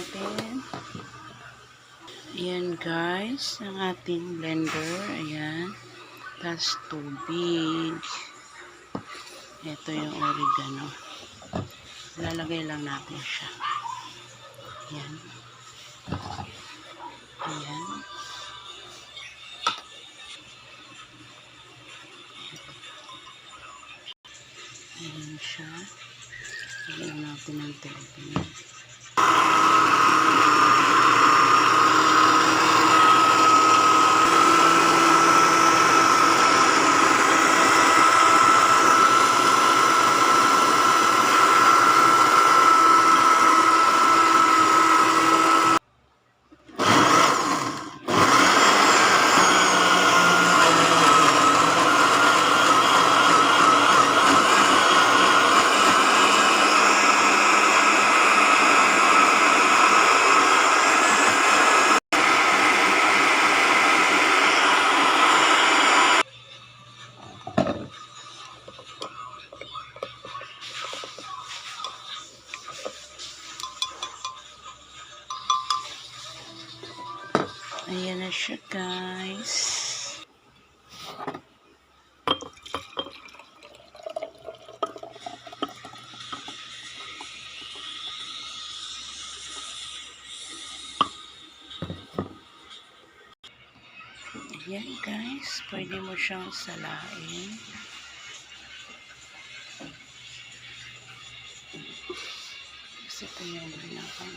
natin. Ayan guys, ang ating blender. Ayan. Tapos tubig. Ito yung oregano. Lalagay lang natin siya. Ayan. Ayan. Ayan siya. Lagyan natin ng tubig. Ayan na siya guys. Ayan guys, pwede mo siyang salain. Kasi ito yung pinaka